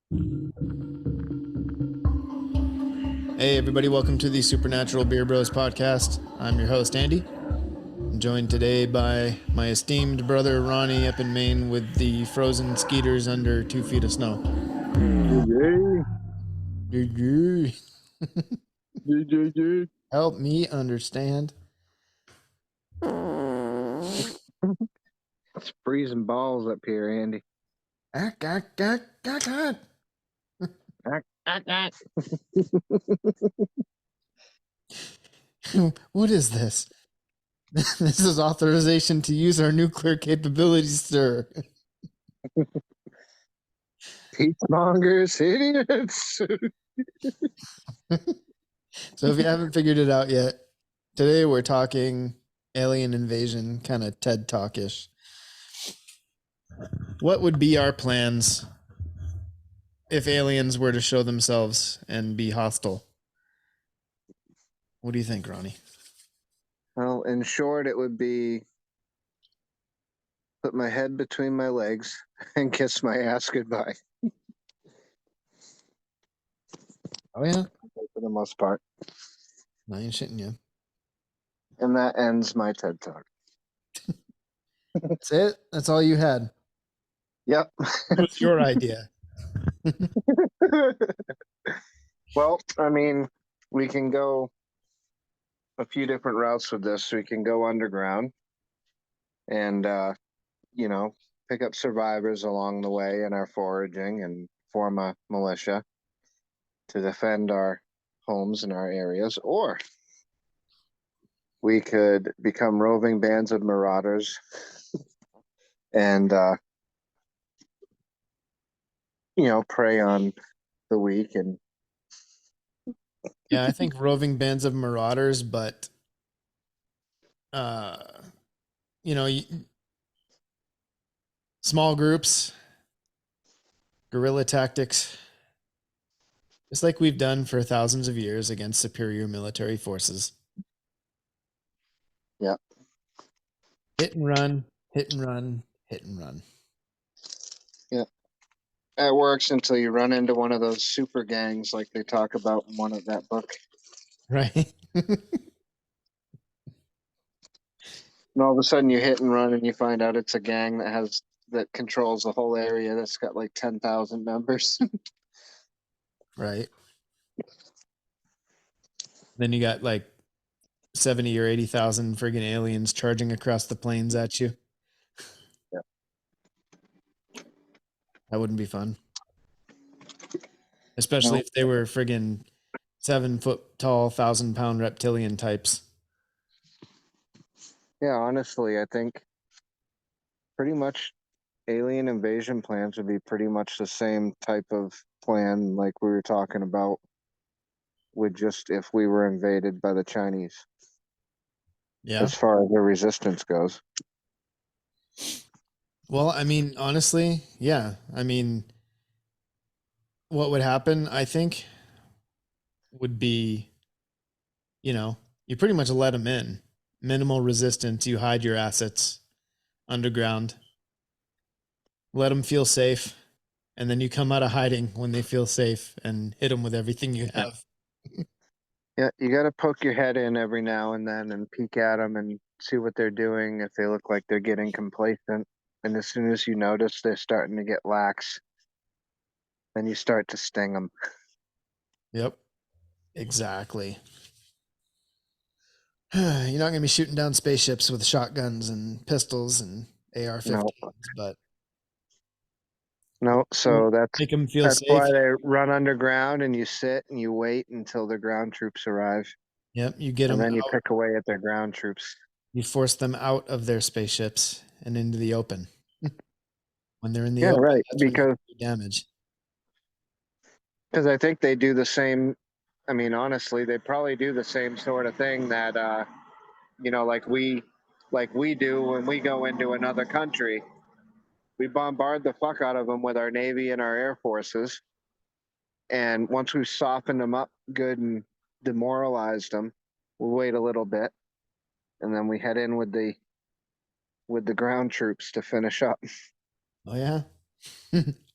Hey, everybody, welcome to the Supernatural Beer Bros podcast. I'm your host, Andy. I'm joined today by my esteemed brother, Ronnie, up in Maine with the frozen skeeters under 2 feet of snow. Help me understand. It's freezing balls up here, Andy. What is this? This is authorization to use our nuclear capabilities, sir. Peachmongers, idiots. So if you haven't figured it out yet, today we're talking alien invasion, kind of TED Talk-ish. What would be our plans if aliens were to show themselves and be hostile? What do you think, Ronnie? Well, in short, it would be put my head between my legs and kiss my ass goodbye. Oh, yeah? For the most part. No, I ain't shitting you. And that ends my TED Talk. That's it? That's all you had? Yep. What's your idea? Well, I mean, we can go a few different routes with this. We can go underground and, pick up survivors along the way in our foraging and form a militia to defend our homes and our areas. Or we could become roving bands of marauders and, prey on the weak. And Yeah, I think roving bands of marauders, but, small groups, guerrilla tactics, just like we've done for thousands of years against superior military forces. Yeah. Hit and run, hit and run, hit and run. Yeah. It works until you run into one of those super gangs like they talk about in one of that book. Right. And all of a sudden you hit and run and you find out it's a gang that controls the whole area that's got like 10,000 members. Right. Then you got like 70 or 80,000 friggin' aliens charging across the plains at you. Yeah. That wouldn't be fun. Especially if they were friggin' 7-foot tall, 1,000-pound reptilian types. Yeah, honestly, I think pretty much alien invasion plans would be pretty much the same type of plan like we were talking about with just if we were invaded by the Chinese. Yeah. As far as the resistance goes. Well, I mean, honestly, yeah. I mean, what would happen, I think, would be, you pretty much let them in. Minimal resistance. You hide your assets underground. Let them feel safe. And then you come out of hiding when they feel safe and hit them with everything you have. Yeah, you got to poke your head in every now and then and peek at them and see what they're doing. If they look like they're getting complacent, and as soon as you notice they're starting to get lax, then you start to sting them. Yep, exactly. You're not going to be shooting down spaceships with shotguns and pistols and AR-15s, but no. So make them feel that's safe. why they run underground, and you sit and you wait until the ground troops arrive. Yep, you get them and then you out. pick away at their ground troops. You force them out of their spaceships and into the open. When they're in the open, right. that's when you do damage. Because I think they do the same. I mean, honestly, they probably do the same sort of thing that like we do when we go into another country. We bombard the fuck out of them with our Navy and our Air Forces. And once we've softened them up good and demoralized them, we'll wait a little bit. And then we head in with the ground troops to finish up. Oh, yeah?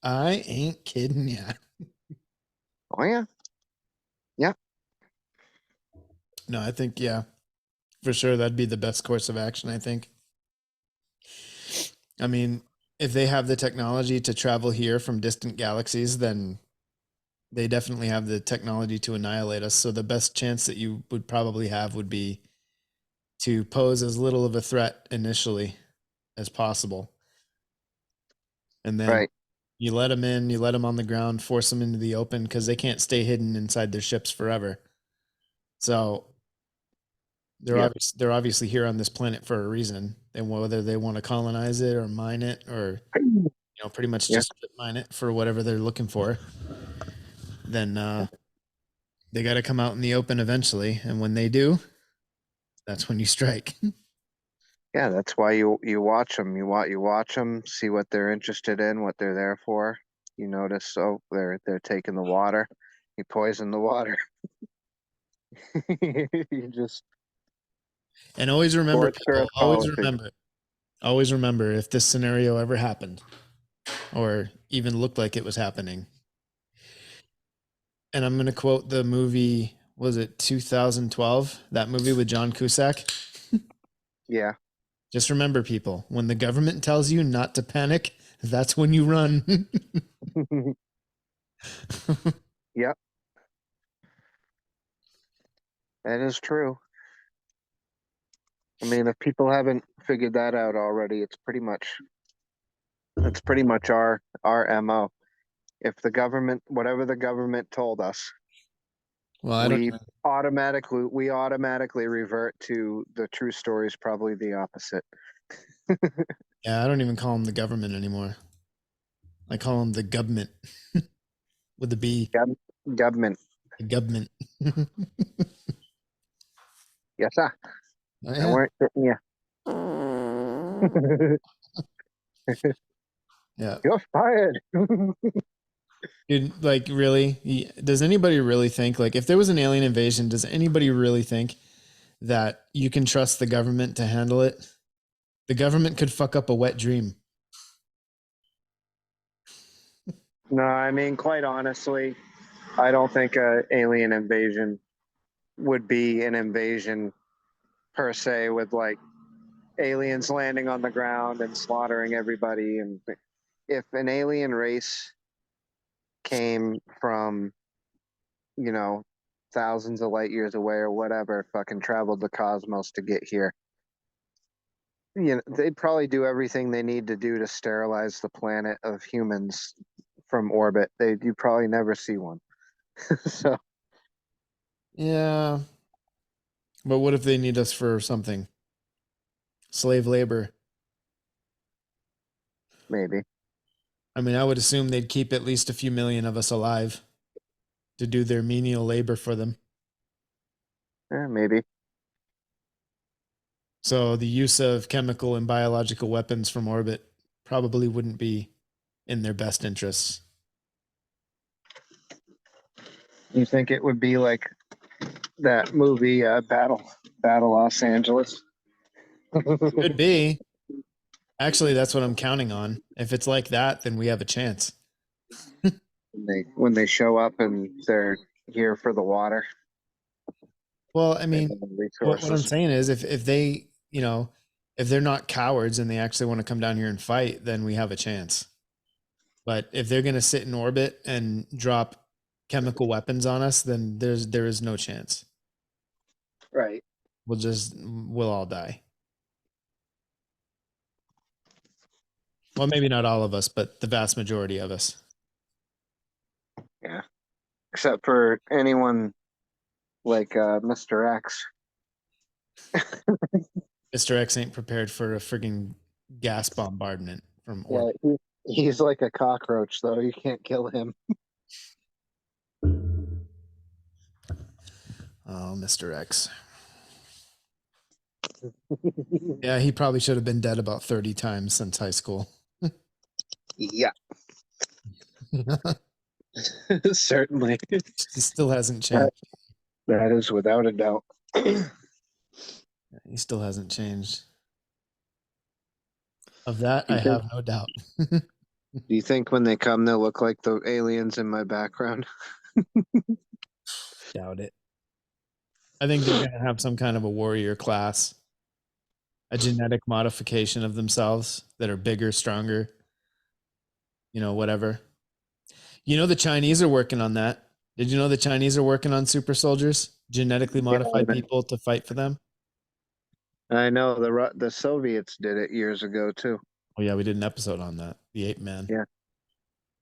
I ain't kidding ya. Oh yeah, yeah, No, I think, yeah, for sure that'd be the best course of action, I think. I mean, if they have the technology to travel here from distant galaxies, then they definitely have the technology to annihilate us. So the best chance that you would probably have would be to pose as little of a threat initially as possible. And then right. you let them in, you let them on the ground, force them into the open because they can't stay hidden inside their ships forever. So Yep. they're obviously here on this planet for a reason. And whether they want to colonize it or mine it or pretty much Yeah, just mine it for whatever they're looking for, then they got to come out in the open eventually. And when they do, that's when you strike. yeah. That's why you watch them. You watch them, see what they're interested in, what they're there for. You notice, oh, they're taking the water. You poison the water. You just And always remember, sports people, girth policy. always remember if this scenario ever happened or even looked like it was happening. And I'm going to quote the movie, was it 2012? That movie with John Cusack. Yeah. Just remember, people, when the government tells you not to panic, that's when you run. Yep, that is true. I mean, if people haven't figured that out already, it's pretty much our MO. If the government, whatever the government told us, Well, I don't we even, automatically revert to the true story is probably the opposite. yeah, I don't even call them the government anymore. I call them the government with a B, Gov- Government. the government. Oh, Yes, sir. I yeah. weren't sitting you. Yeah. You're fired. Dude, like, really? Does anybody really think, like, if there was an alien invasion, does anybody really think that you can trust the government to handle it? The government could fuck up a wet dream. No, I mean, quite honestly, I don't think a alien invasion would be an invasion per se with like aliens landing on the ground and slaughtering everybody. And if an alien race came from, you know, thousands of light years away or whatever, fucking traveled the cosmos to get here, they'd probably do everything they need to do to sterilize the planet of humans from orbit. You probably never see one. So Yeah. But what if they need us for something? Slave labor. maybe, I mean, I would assume they'd keep at least a few million of us alive to do their menial labor for them. maybe. So the use of chemical and biological weapons from orbit probably wouldn't be in their best interests. You think it would be like that movie, Battle Los Angeles? Could be. Actually, that's what I'm counting on. If it's like that, then we have a chance. When they show up and they're here for the water Well, I and mean, the what I'm resources. saying is if they, if they're not cowards and they actually want to come down here and fight, then we have a chance. But if they're going to sit in orbit and drop chemical weapons on us, then there is no chance. Right. We'll all die. Well, maybe not all of us, but the vast majority of us. Yeah. Except for anyone like Mr. X. Mr. X ain't prepared for a frigging gas bombardment from Yeah, orbit. he's like a cockroach, though. You can't kill him. Oh, Mr. X. Yeah, he probably should have been dead about 30 times since high school. Yeah, He certainly. still hasn't That, changed. that is without a doubt. He still hasn't changed. Of that, You I think have no doubt. Do you think when they come, they'll look like the aliens in my background? Doubt it. I think they're going to have some kind of a warrior class, a genetic modification of themselves that are bigger, stronger, whatever. The Chinese are working on that. Did you know the Chinese are working on super soldiers, genetically modified Yeah, people to fight for them? I know the Soviets did it years ago too. Oh yeah, we did an episode on that, the ape man. Yeah,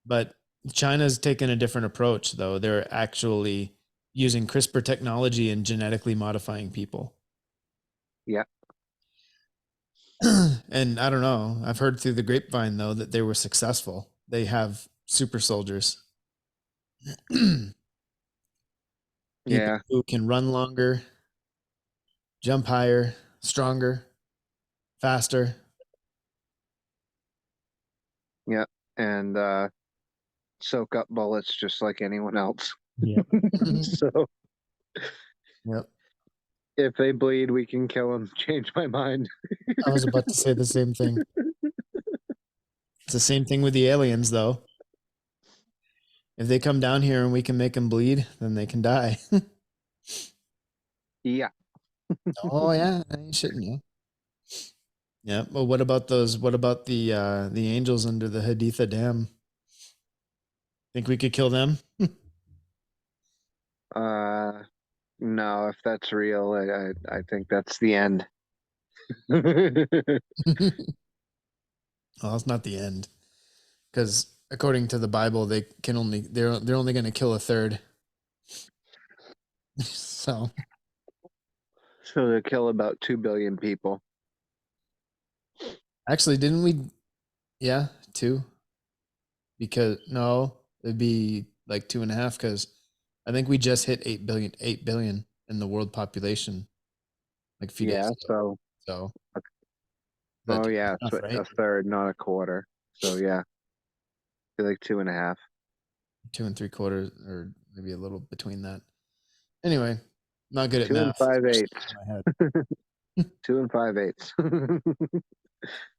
But China's taken a different approach though. They're actually using CRISPR technology and genetically modifying people. yeah, And I don't know. I've heard through the grapevine though that they were successful. They have super soldiers. People yeah, who can run longer, jump higher, stronger, faster. yeah, and soak up bullets just like anyone else. Yeah. So Yep. if they bleed, we can kill them. Change my mind. I was about to say the same thing. It's the same thing with the aliens, though. If they come down here and we can make them bleed, then they can die. Yeah, Oh yeah, I ain't shitting you. Yeah. Well, what about those? What about the angels under the Haditha Dam? Think we could kill them? uh, no, if that's real, I think that's the end. Well, it's not the end, because according to the Bible, they're only going to kill a third. So So they kill about 2 billion people. actually, didn't we? Yeah, two. Because no, it'd be like two and a half. Because I think we just hit 8 billion in the world population like a few days Yeah, ago. so So that oh two and yeah, a half, so right? a third, not a quarter. So yeah, be like 2.5. Two and three quarters, or maybe a little between that. Anyway, not good at Two and math, five especially eighths. in my head. 2 and 5/8.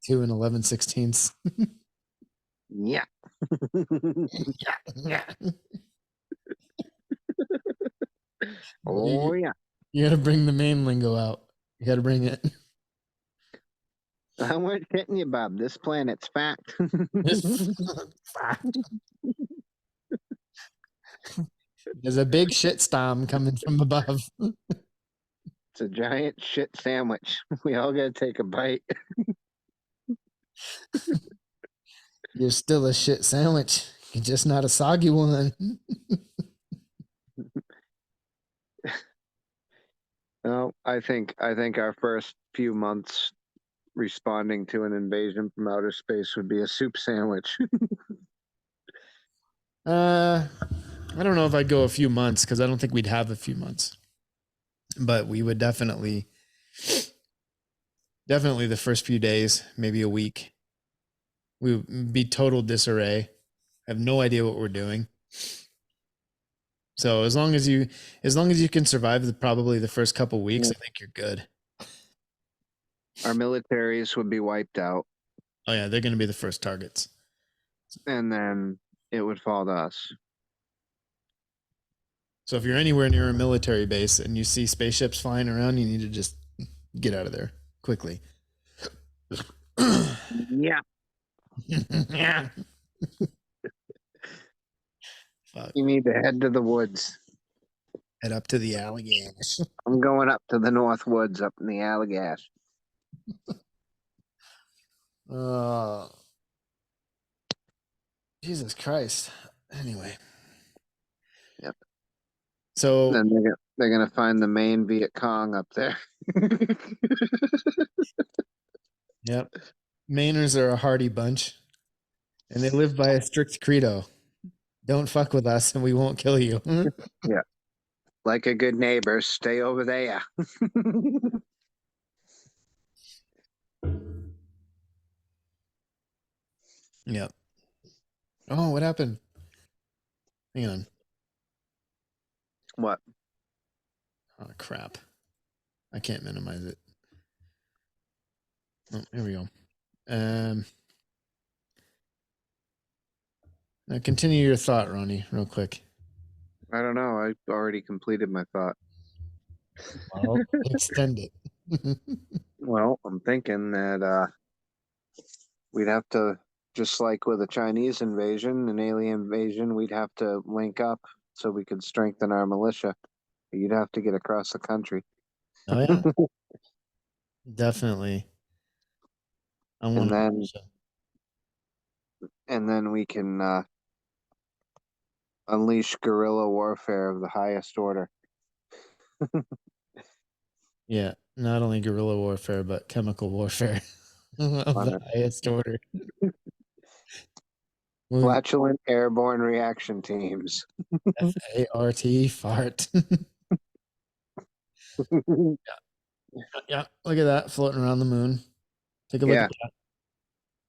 2 and 11/16. Yeah. Yeah, yeah. Oh yeah. You got to bring the main lingo out. You got to bring it. I weren't kidding you, Bob. This planet's fact. Fact. There's a big shit storm coming from above. It's a giant shit sandwich. We all gotta take a bite. You're still a shit sandwich. You're just not a soggy one. No, I think our first few months responding to an invasion from outer space would be a soup sandwich. Uh, I don't know if I'd go a few months because I don't think we'd have a few months, but we would definitely the first few days, maybe a week, we would be total disarray. Have no idea what we're doing. So as long as you can survive probably the first couple weeks, I think you're good. Our militaries would be wiped out, Oh yeah, they're going to be the first targets. and then it would fall to us. So if you're anywhere near a military base and you see spaceships flying around, you need to just get out of there quickly. Yeah. Yeah. Fuck. You need to head to the woods. Head up to the alligators. I'm going up to the North Woods up in the Allagash. Uh, Jesus Christ. Anyway, Yep. so Then they're gonna find the main Viet Cong up there. yep, Mainers are a hardy bunch, and they live by a strict credo: "Don't fuck with us, and we won't kill you." Yeah. Like a good neighbor, stay over there. Yep. Oh, what happened? Hang on. What? Oh crap! I can't minimize it. Oh, here we go. Um, Now continue your thought, Ronnie, real quick. I don't know. I already completed my thought. Well, extend it. Well, I'm thinking that we'd have to, just like with a Chinese invasion, an alien invasion, we'd have to link up so we could strengthen our militia. You'd have to get across the country. Oh yeah, definitely. I'm and 100. then and then we can unleash guerrilla warfare of the highest order. Yeah, not only guerrilla warfare but chemical warfare of On the it. highest order. Well, Flatulent airborne reaction teams. FART fart. Yeah, look at that floating around the moon. Take a look at Yeah, that.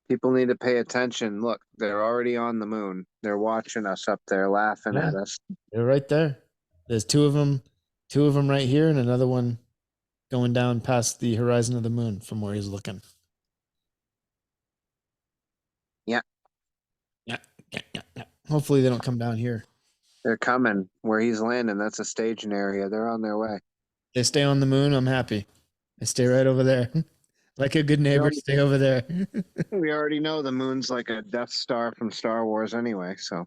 people need to pay attention. Look, they're already on the moon. They're watching us up there, laughing Yeah, at us. they're right there. There's two of them right here, and another one going down past the horizon of the moon from where he's looking. Yeah, Yeah, yeah, yeah, yeah. Hopefully they don't come down here. they're coming. Where he's landing, that's a staging area. They're on their way. They stay on the moon. I'm happy. They stay right over there, like a good You neighbor. know, Stay over there. we already know the moon's like a Death Star from Star Wars anyway, so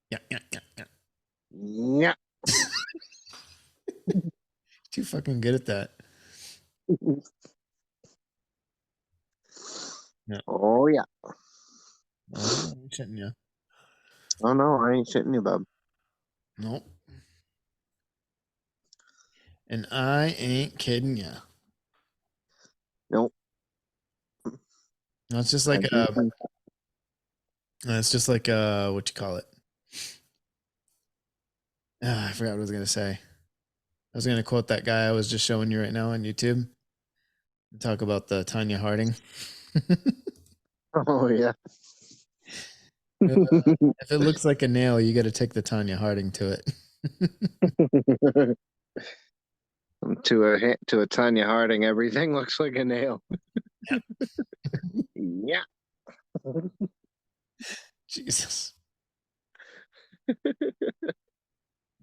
Yeah, yeah, yeah, yeah. yeah. Too fucking good at that. Yeah. Oh yeah. Oh yeah, I'm shitting you. Oh no, I ain't shitting you, bub. Nope. And I ain't kidding you. Nope. No, it's just I like do think what you call it. Ah, I forgot what I was gonna say. I was gonna quote that guy I was just showing you right now on YouTube. Talk about the Tanya Harding. Oh yeah. Uh, if it looks like a nail, you got to take the Tanya Harding to it. To a Tanya Harding, everything looks like a nail. Yeah. Yeah. Jesus.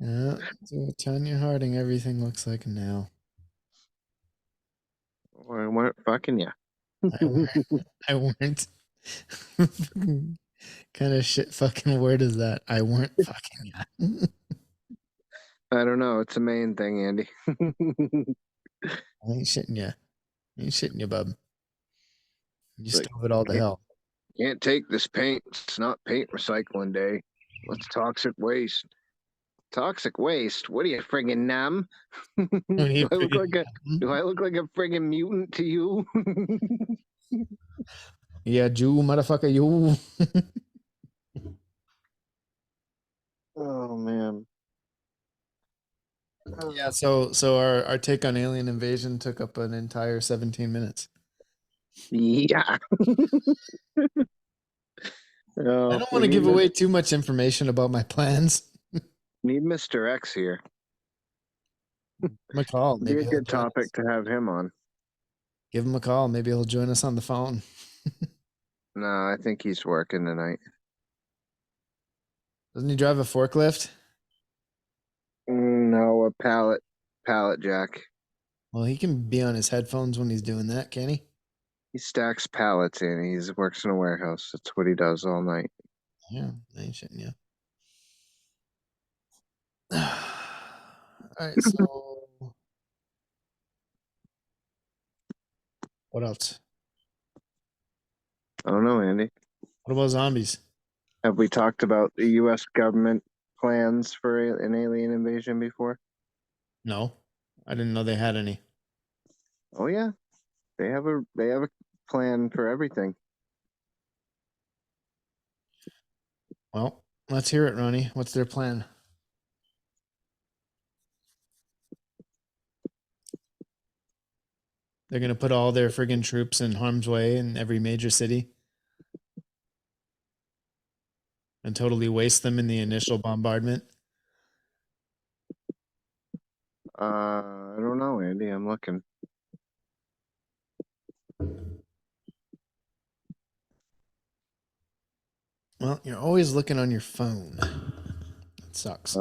Yeah, to Tanya Harding, everything looks like a nail. I weren't fucking you. I weren't. I weren't. Kind of shit fucking word is that? I weren't fucking ya. I don't know. It's a main thing, Andy. I ain't shitting ya. I ain't shitting you, bub. You Like, stove it all to hell. can't take this paint. It's not paint recycling day. What's toxic waste? Toxic waste? What are you friggin' numb? What are you friggin' Do I look like a friggin' mutant to you? Yeah, Jew, motherfucker, you. Oh man. Yeah, so our take on alien invasion took up an entire 17 minutes. Yeah. I Oh, don't want to give away too much information about my plans. need Mr. X here. Give him a call. Be Maybe a he'll good join topic us. to have him on. Give him a call. Maybe he'll join us on the phone. No, I think he's working tonight. Doesn't he drive a forklift? No, a pallet jack. Well, he can be on his headphones when he's doing that, can he? He stacks pallets in. He works in a warehouse. That's what he does all night. Yeah, I ain't shitting you. All right, so what else? I don't know, Andy. What about zombies? Have we talked about the U.S. government plans for an alien invasion before? No, I didn't know they had any. Oh yeah, they have a plan for everything. Well, let's hear it, Ronnie. What's their plan? They're gonna put all their friggin' troops in harm's way in every major city and totally waste them in the initial bombardment. I don't know, Andy. I'm looking. Well, you're always looking on your phone. It sucks.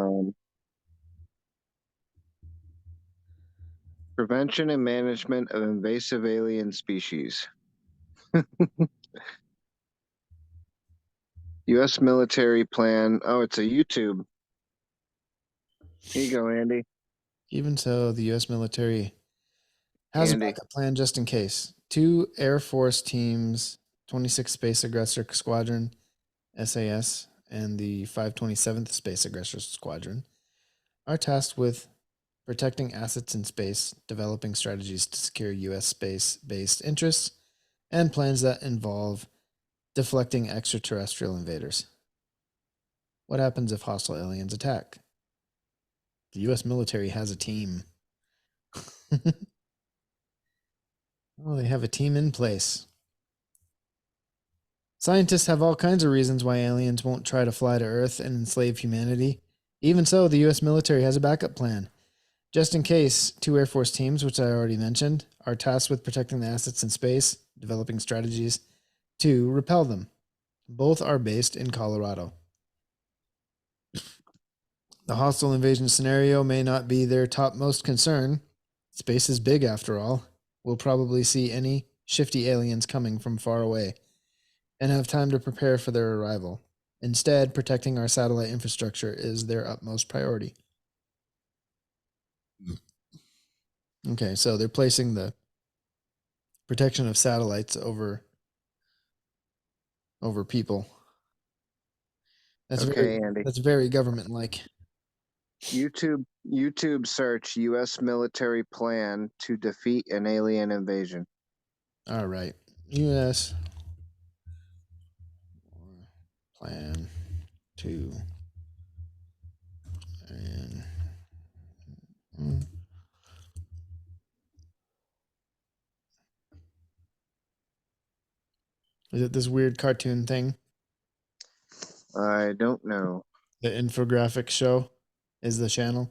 Prevention and management of invasive alien species. U.S. military plan. Oh, it's a YouTube. Here you go, Andy. Even so, the U.S. military has a Andy. backup plan just in case. Two Air Force teams, 26th Space Aggressor Squadron, SAS, and the 527th Space Aggressor Squadron, are tasked with protecting assets in space, developing strategies to secure U.S. space based interests, and plans that involve deflecting extraterrestrial invaders. What happens if hostile aliens attack? The U.S. military has a team. Oh, they have a team in place. Scientists have all kinds of reasons why aliens won't try to fly to Earth and enslave humanity. Even so, the U.S. military has a backup plan. Just in case, two Air Force teams, which I already mentioned, are tasked with protecting the assets in space, developing strategies to repel them. Both are based in Colorado. The hostile invasion scenario may not be their topmost concern. Space is big after all. We'll probably see any shifty aliens coming from far away and have time to prepare for their arrival. Instead, protecting our satellite infrastructure is their utmost priority. Okay, so they're placing the protection of satellites over people. Okay, Andy. That's very government like. YouTube search U.S. military plan to defeat an alien invasion. All right. US plan to and is it this weird cartoon thing? I don't know. The infographic show is the channel.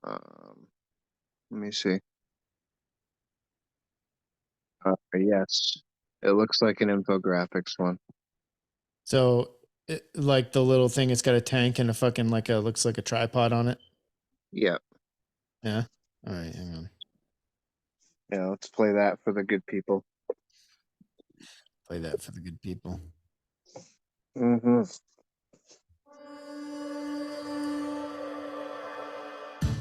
Let me see. Yes, it looks like an infographics one. So, like the little thing, it's got a tank and a fucking looks like a tripod on it. Yeah. Yeah. All right, hang on. Yeah, let's play that for the good people. Play that for the good people. Mm-hmm.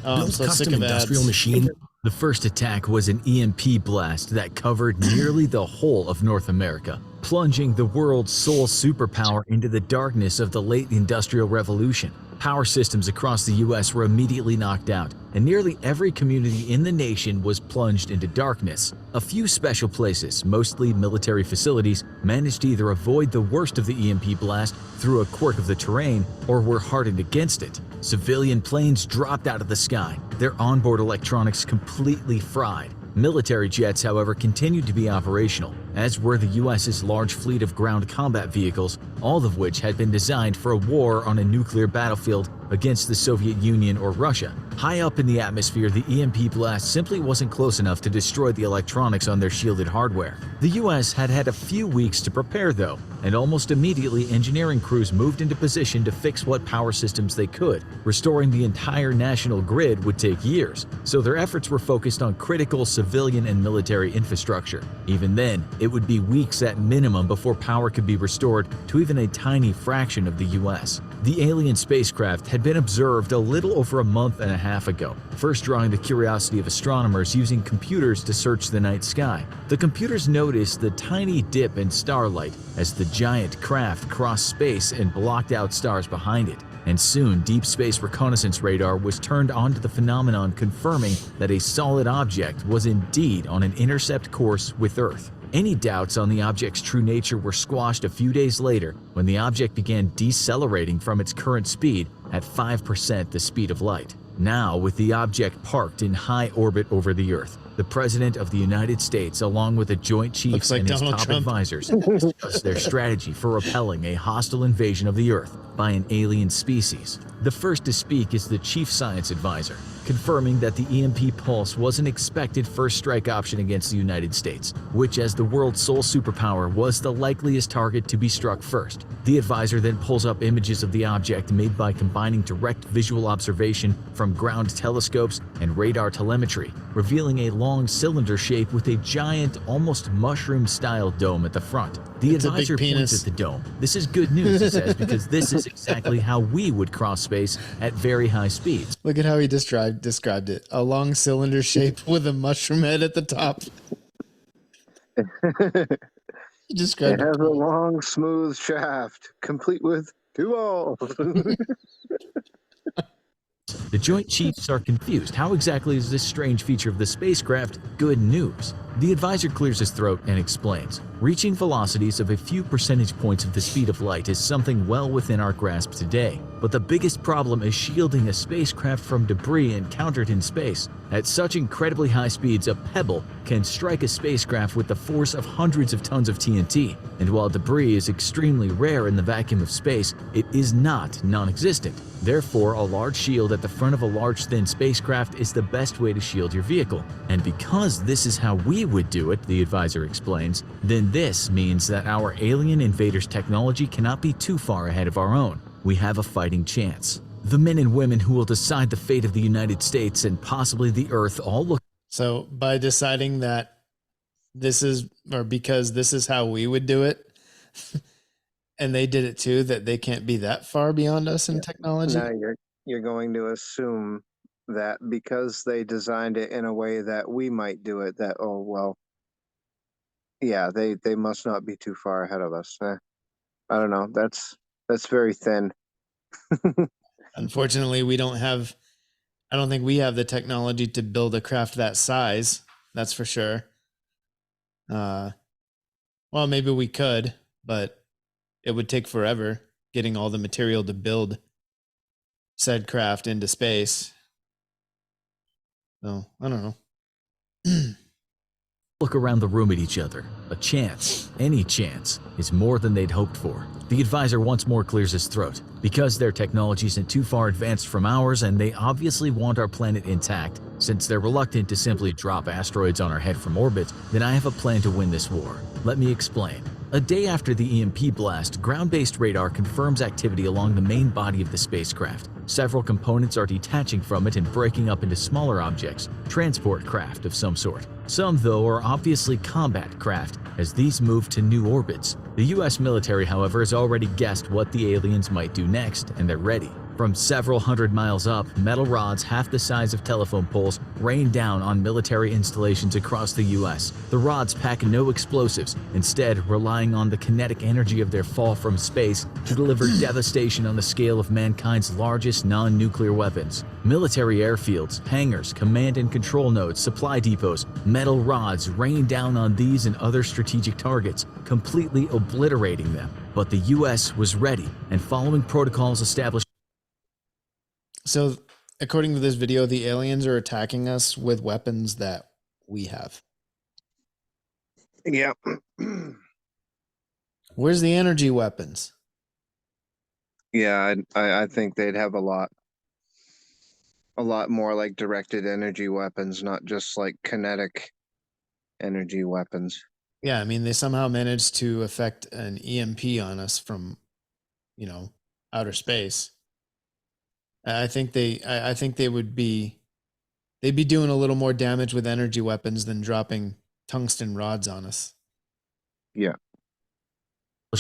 Oh, I'm so sick custom of industrial ads. machine. The first attack was an EMP blast that covered nearly the whole of North America, plunging the world's sole superpower into the darkness of the late Industrial Revolution. Power systems across the U.S. were immediately knocked out, and nearly every community in the nation was plunged into darkness. A few special places, mostly military facilities, managed to either avoid the worst of the EMP blast through a quirk of the terrain or were hardened against it. Civilian planes dropped out of the sky, their onboard electronics completely fried. Military jets, however, continued to be operational, as were the U.S.'s large fleet of ground combat vehicles, all of which had been designed for a war on a nuclear battlefield against the Soviet Union or Russia. High up in the atmosphere, the EMP blast simply wasn't close enough to destroy the electronics on their shielded hardware. The U.S. had had a few weeks to prepare, though, and almost immediately engineering crews moved into position to fix what power systems they could. Restoring the entire national grid would take years, so their efforts were focused on critical civilian and military infrastructure. Even then, it would be weeks at minimum before power could be restored to even a tiny fraction of the U.S. The alien spacecraft had been observed a little over a month and a half ago, first drawing the curiosity of astronomers using computers to search the night sky. The computers noticed the tiny dip in starlight as the giant craft crossed space and blocked out stars behind it. And soon, deep space reconnaissance radar was turned onto the phenomenon, confirming that a solid object was indeed on an intercept course with Earth. Any doubts on the object's true nature were squashed a few days later when the object began decelerating from its current speed at 5% the speed of light. Now, with the object parked in high orbit over the Earth, The President of the United States, along with the Joint Chiefs Looks like and his Donald top Trump. advisors, discussed their strategy for repelling a hostile invasion of the Earth by an alien species. The first to speak is the Chief Science Advisor, confirming that the EMP pulse was an expected first strike option against the United States, which as the world's sole superpower was the likeliest target to be struck first. The advisor then pulls up images of the object made by combining direct visual observation from ground telescopes and radar telemetry, revealing a long cylinder shape with a giant, almost mushroom-style dome at the front. The It's a big advisor points penis. at the dome. This is good news, he says, because this is exactly how we would cross space at very high speeds. Look at how he described it. A long cylinder shape with a mushroom head at the top. He It described has it. a long, smooth shaft, complete with 2 balls. The Joint Chiefs are confused. How exactly is this strange feature of the spacecraft good news? The advisor clears his throat and explains. Reaching velocities of a few percentage points of the speed of light is something well within our grasp today, but the biggest problem is shielding a spacecraft from debris encountered in space. At such incredibly high speeds, a pebble can strike a spacecraft with the force of hundreds of tons of TNT, and while debris is extremely rare in the vacuum of space, it is not non-existent. Therefore, a large shield at the front of a large thin spacecraft is the best way to shield your vehicle. And because this is how we would do it, the advisor explains, then this means that our alien invaders' technology cannot be too far ahead of our own. We have a fighting chance. The men and women who will decide the fate of the United States and possibly the Earth all look So by deciding that because this is how we would do it, and they did it too, that they can't be that far beyond us in technology. Now you're going to assume that because they designed it in a way that we might do it, that yeah, they must not be too far ahead of us. I don't know. That's very thin. Unfortunately, I don't think we have the technology to build a craft that size. That's for sure. Well, maybe we could, but it would take forever getting all the material to build said craft into space. So I don't know. look around the room at each other. A chance, any chance, is more than they'd hoped for. The advisor once more clears his throat. Because their technology isn't too far advanced from ours and they obviously want our planet intact, since they're reluctant to simply drop asteroids on our head from orbit, then I have a plan to win this war. Let me explain. A day after the EMP blast, ground-based radar confirms activity along the main body of the spacecraft. Several components are detaching from it and breaking up into smaller objects, transport craft of some sort. Some, though, are obviously combat craft, as these move to new orbits. The US military, however, has already guessed what the aliens might do next, and they're ready. From several hundred miles up, metal rods half the size of telephone poles rain down on military installations across the US. The rods pack no explosives, instead relying on the kinetic energy of their fall from space to deliver devastation on the scale of mankind's largest non-nuclear weapons. Military airfields, hangars, command and control nodes, supply depots, metal rods rain down on these and other strategic targets, completely obliterating them. But the US was ready, and following protocols established. So, according to this video, the aliens are attacking us with weapons that we have. Yeah. Where's the energy weapons? Yeah, I think they'd have a lot more like directed energy weapons, not just like kinetic energy weapons. Yeah, I mean, they somehow managed to affect an EMP on us from, outer space. I think they'd be doing a little more damage with energy weapons than dropping tungsten rods on us. Yeah.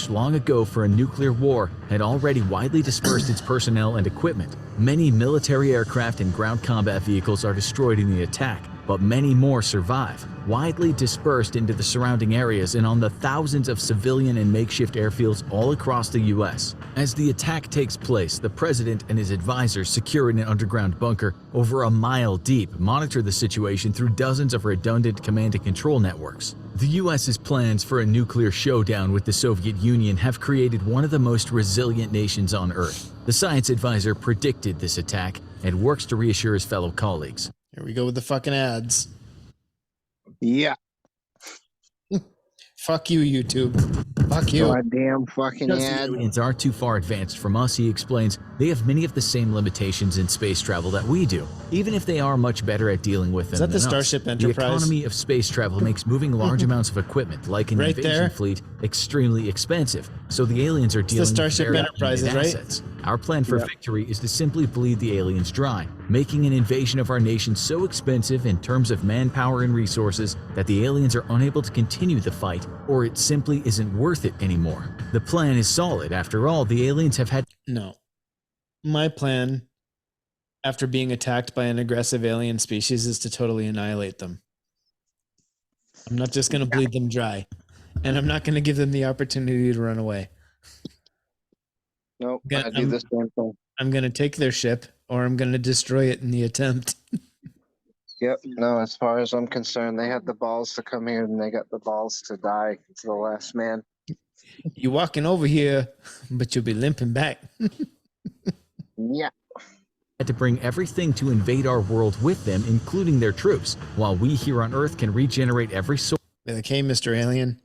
Long ago for a nuclear war had already widely dispersed its personnel and equipment. Many military aircraft and ground combat vehicles are destroyed in the attack, but many more survive, widely dispersed into the surrounding areas and on the thousands of civilian and makeshift airfields all across the US. As the attack takes place, the president and his advisors, secure in an underground bunker over a mile deep, monitor the situation through dozens of redundant command and control networks. The US's plans for a nuclear showdown with the Soviet Union have created one of the most resilient nations on Earth. The science advisor predicted this attack and works to reassure his fellow colleagues. Here we go with the fucking ads. Yeah. Fuck you, YouTube. Fuck you. Goddamn fucking Because the ad. aliens aren't too far advanced from us, he explains, they have many of the same limitations in space travel that we do, even if they are much better at dealing with them Is that the than us. Starship The Enterprise? economy of space travel makes moving large amounts of equipment, like an Right invasion there. fleet, extremely expensive, so the aliens are the dealing with Starship very Enterprises, limited right? assets. Our plan for Yep. victory is to simply bleed the aliens dry, making an invasion of our nation so expensive in terms of manpower and resources that the aliens are unable to continue the fight, or it simply isn't worth it anymore. The plan is solid. After all, the aliens have had No. My plan, after being attacked by an aggressive alien species, is to totally annihilate them. I'm not just going to bleed them dry. And I'm not going to give them the opportunity to run away. Nope. Gonna- I do the same thing. I'm going to take their ship, or I'm going to destroy it in the attempt. Yep. No, as far as I'm concerned, they had the balls to come here and they got the balls to die to the last man. You're walking over here, but you'll be limping back. Yeah. to bring everything to invade our world with them, including their troops, while we here on Earth can regenerate every soul. They're like, hey, Mr. Alien,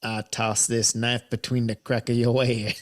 I toss this knife between the crack of your head.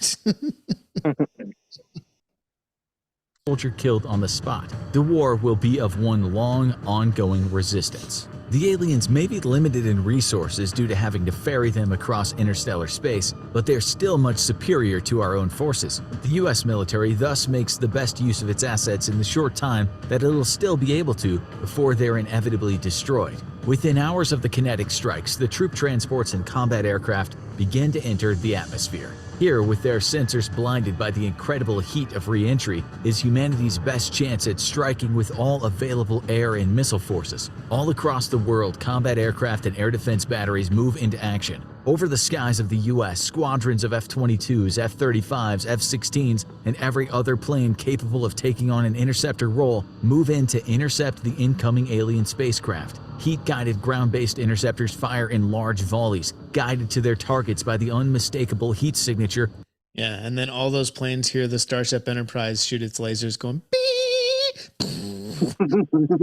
Soldier killed on the spot. The war will be of one long, ongoing resistance. The aliens may be limited in resources due to having to ferry them across interstellar space, but they're still much superior to our own forces. The US military thus makes the best use of its assets in the short time that it'll still be able to before they're inevitably destroyed. Within hours of the kinetic strikes, the troop transports and combat aircraft begin to enter the atmosphere. Here, with their sensors blinded by the incredible heat of re-entry, is humanity's best chance at striking with all available air and missile forces. All across the world, combat aircraft and air defense batteries move into action. Over the skies of the US, squadrons of F-22s, F-35s, F-16s, and every other plane capable of taking on an interceptor role move in to intercept the incoming alien spacecraft. Heat-guided ground-based interceptors fire in large volleys, guided to their targets by the unmistakable heat signature. Yeah, and then all those planes hear the Starship Enterprise shoot its lasers going beep.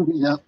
Yep.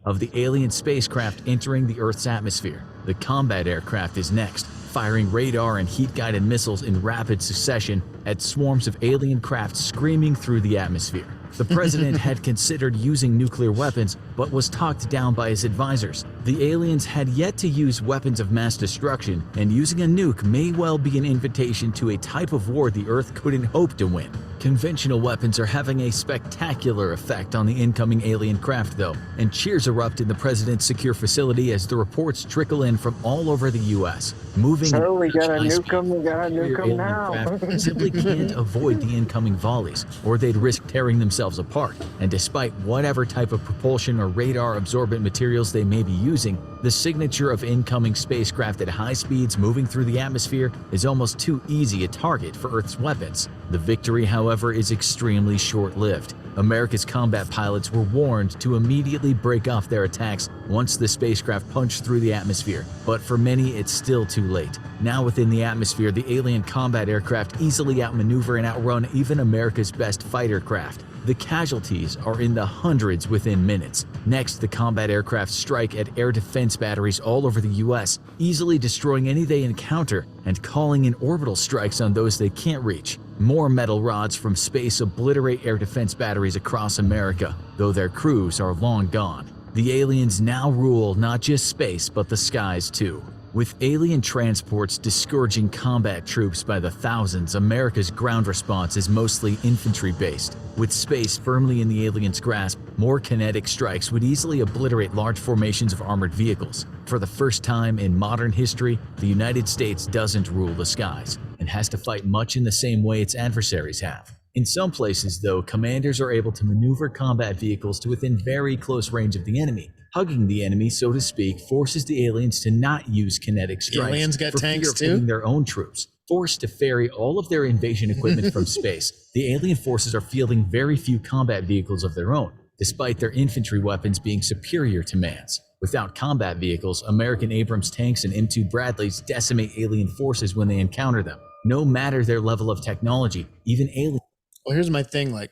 Of the alien spacecraft entering the Earth's atmosphere. The combat aircraft is next, firing radar and heat-guided missiles in rapid succession at swarms of alien craft screaming through the atmosphere. The president had considered using nuclear weapons, but was talked down by his advisors. The aliens had yet to use weapons of mass destruction, and using a nuke may well be an invitation to a type of war the Earth couldn't hope to win. Conventional weapons are having a spectacular effect on the incoming alien craft, though, and cheers erupt in the president's secure facility as the reports trickle in from all over the U.S. Moving So we at such gotta high nuke speed, them, we gotta superior nuke them alien now. craft simply can't avoid the incoming volleys, or they'd risk tearing themselves apart. And despite whatever type of propulsion or radar absorbent materials they may be using, the signature of incoming spacecraft at high speeds moving through the atmosphere is almost too easy a target for Earth's weapons. The victory, however, is extremely short-lived. America's combat pilots were warned to immediately break off their attacks once the spacecraft punched through the atmosphere, but for many it's still too late. Now within the atmosphere, the alien combat aircraft easily outmaneuver and outrun even America's best fighter craft. The casualties are in the hundreds within minutes. Next, the combat aircraft strike at air defense batteries all over the US, easily destroying any they encounter and calling in orbital strikes on those they can't reach. More metal rods from space obliterate air defense batteries across America, though their crews are long gone. The aliens now rule not just space, but the skies too. With alien transports discouraging combat troops by the thousands, America's ground response is mostly infantry-based. With space firmly in the aliens' grasp, more kinetic strikes would easily obliterate large formations of armored vehicles. For the first time in modern history, the United States doesn't rule the skies, and has to fight much in the same way its adversaries have. In some places, though, commanders are able to maneuver combat vehicles to within very close range of the enemy. Hugging the enemy, so to speak, forces the aliens to not use kinetic strikes Aliens got for tanks fear of too? hitting their own troops. Forced to ferry all of their invasion equipment from space, the alien forces are fielding very few combat vehicles of their own, despite their infantry weapons being superior to man's. Without combat vehicles, American Abrams tanks and M2 Bradleys decimate alien forces when they encounter them. No matter their level of technology, even aliens. Well, here's my thing. Like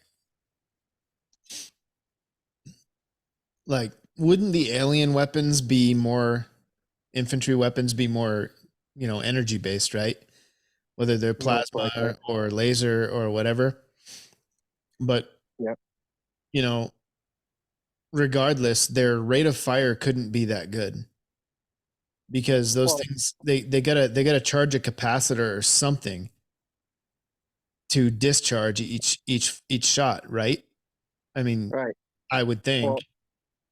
wouldn't the alien weapons be more infantry weapons be more, energy based, right? Whether they're Most likely. plasma or laser or whatever. But, Yep. you know, regardless, their rate of fire couldn't be that good because those Well, things they gotta charge a capacitor or something to discharge each shot, right? I mean, right. I would think Well,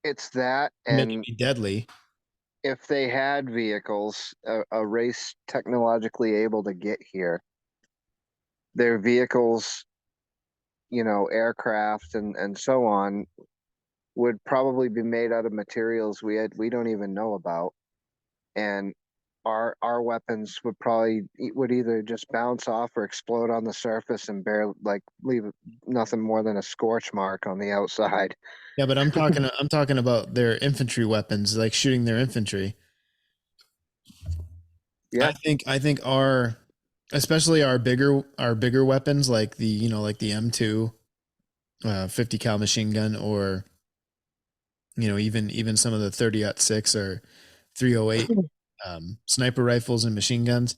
it's that, make it and be deadly. if they had vehicles, a race technologically able to get here, their vehicles, aircraft and so on, would probably be made out of materials we don't even know about, and our weapons would either just bounce off or explode on the surface and barely like leave nothing more than a scorch mark on the outside. Yeah, but I'm talking about their infantry weapons, like shooting their infantry. Yeah. I think our especially our bigger weapons like the M2 50 cal machine gun, or even some of the 30-06 or 308 sniper rifles and machine guns.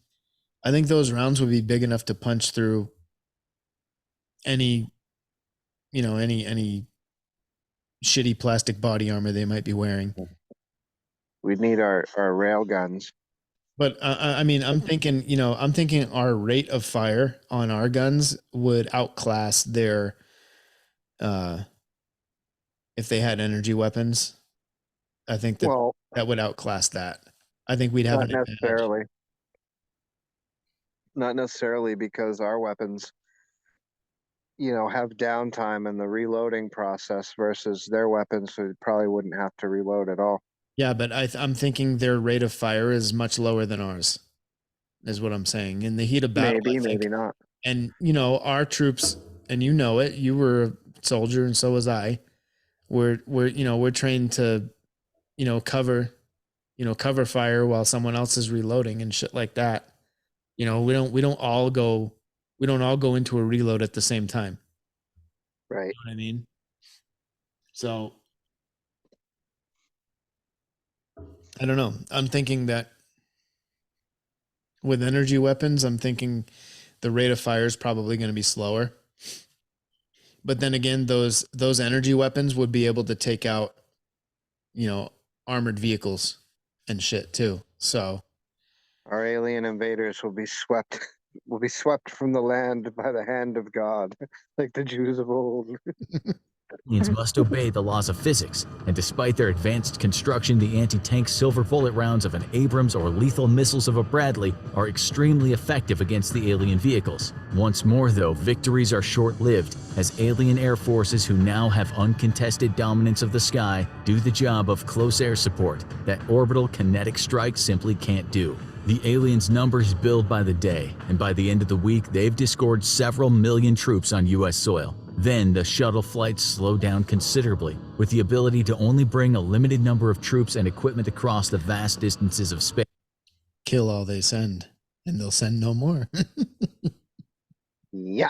I think those rounds would be big enough to punch through any any shitty plastic body armor they might be wearing. We need our rail guns. But I mean, I'm thinking our rate of fire on our guns would outclass their, uh, if they had energy weapons. I think that Well, that would outclass that. I think we'd have not an advantage. necessarily. Not necessarily, because our weapons, have downtime in the reloading process versus their weapons who probably wouldn't have to reload at all. Yeah, but I'm thinking their rate of fire is much lower than ours, is what I'm saying. In the heat of battle, I Maybe, maybe think, not. and our troops, and it, you were a soldier and so was I. We're trained to, cover, cover fire while someone else is reloading and shit like that. We don't all go into a reload at the same time. Right. You know what I mean? So I don't know. I'm thinking that with energy weapons, I'm thinking the rate of fire is probably going to be slower. But then again, those energy weapons would be able to take out, you know, armored vehicles and shit too. So Our alien invaders will be swept will be swept from the land by the hand of God, like the Jews of old. Aliens must obey the laws of physics, and despite their advanced construction, the anti-tank silver bullet rounds of an Abrams or lethal missiles of a Bradley are extremely effective against the alien vehicles. Once more, though, victories are short-lived, as alien air forces who now have uncontested dominance of the sky do the job of close air support that orbital kinetic strikes simply can't do. The aliens' numbers build by the day, and by the end of the week, they've disgorged several million troops on U.S. soil. Then the shuttle flights slow down considerably, with the ability to only bring a limited number of troops and equipment across the vast distances of space. kill all they send, and they'll send no more. Yeah.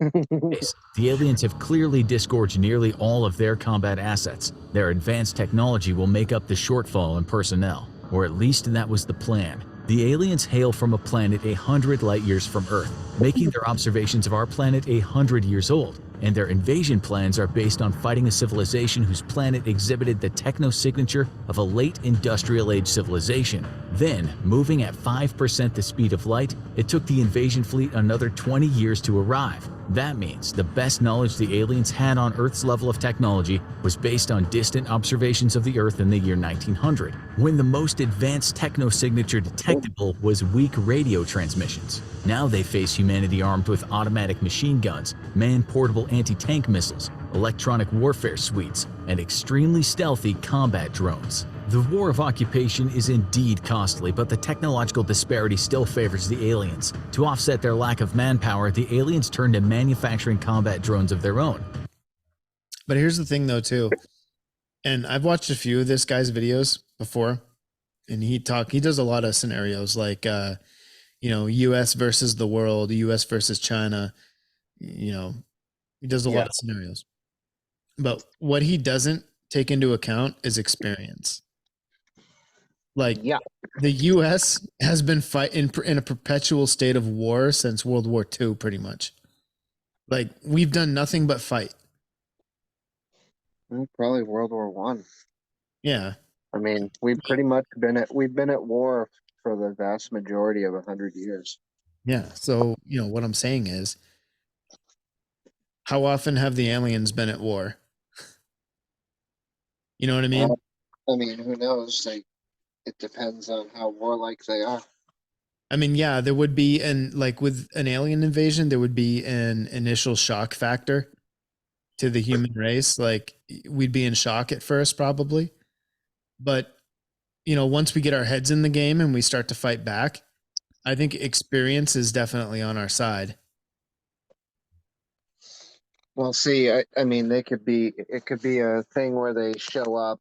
The aliens have clearly disgorged nearly all of their combat assets. Their advanced technology will make up the shortfall in personnel, or at least that was the plan. The aliens hail from a planet 100 light years from Earth, making their observations of our planet 100 years old, and their invasion plans are based on fighting a civilization whose planet exhibited the techno-signature of a late industrial age civilization. Then, moving at 5% the speed of light, it took the invasion fleet another 20 years to arrive. That means the best knowledge the aliens had on Earth's level of technology was based on distant observations of the Earth in the year 1900, when the most advanced techno-signature detectable was weak radio transmissions. Now they face humanity armed with automatic machine guns, man-portable anti-tank missiles, electronic warfare suites, and extremely stealthy combat drones. The war of occupation is indeed costly, but the technological disparity still favors the aliens. To offset their lack of manpower, the aliens turn to manufacturing combat drones of their own. But here's the thing, though, too. And I've watched a few of this guy's videos before, and he does a lot of scenarios like, U.S. versus the world, U.S. versus China. He does a lot Yeah. of scenarios. But what he doesn't take into account is experience. Like Yeah. the U.S. has been fighting in a perpetual state of war since World War II, pretty much. Like we've done nothing but fight. Probably World War One. Yeah, I mean, we've been at war for the vast majority of 100 years. yeah. So what I'm saying is, how often have the aliens been at war? You know what I mean? I mean, who knows? It depends on how warlike they are. I mean, yeah, there would be like with an alien invasion, there would be an initial shock factor to the human race. Like we'd be in shock at first, probably. But, once we get our heads in the game and we start to fight back, I think experience is definitely on our side. Well, see, I mean, it could be a thing where they show up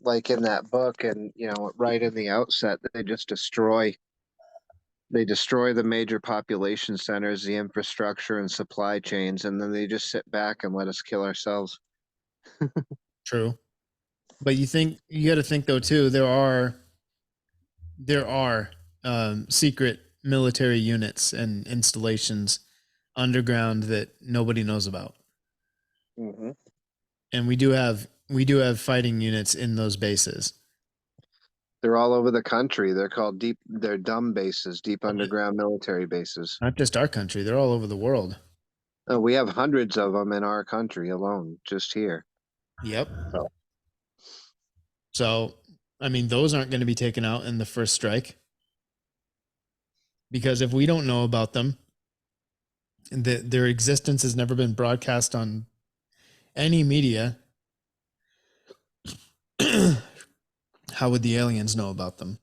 like in that book and, right in the outset, they destroy the major population centers, the infrastructure and supply chains, and then they just sit back and let us kill ourselves. True. But you got to think though too, there are secret military units and installations underground that nobody knows about. Mm-hmm. And we do have fighting units in those bases. They're all over the country. They're dumb bases, deep underground military bases. Not just our country, they're all over the world. We have hundreds of them in our country alone, just here. Yep. So, So, I mean, those aren't going to be taken out in the first strike. Because if we don't know about them, and their existence has never been broadcast on any media, how would the aliens know about them?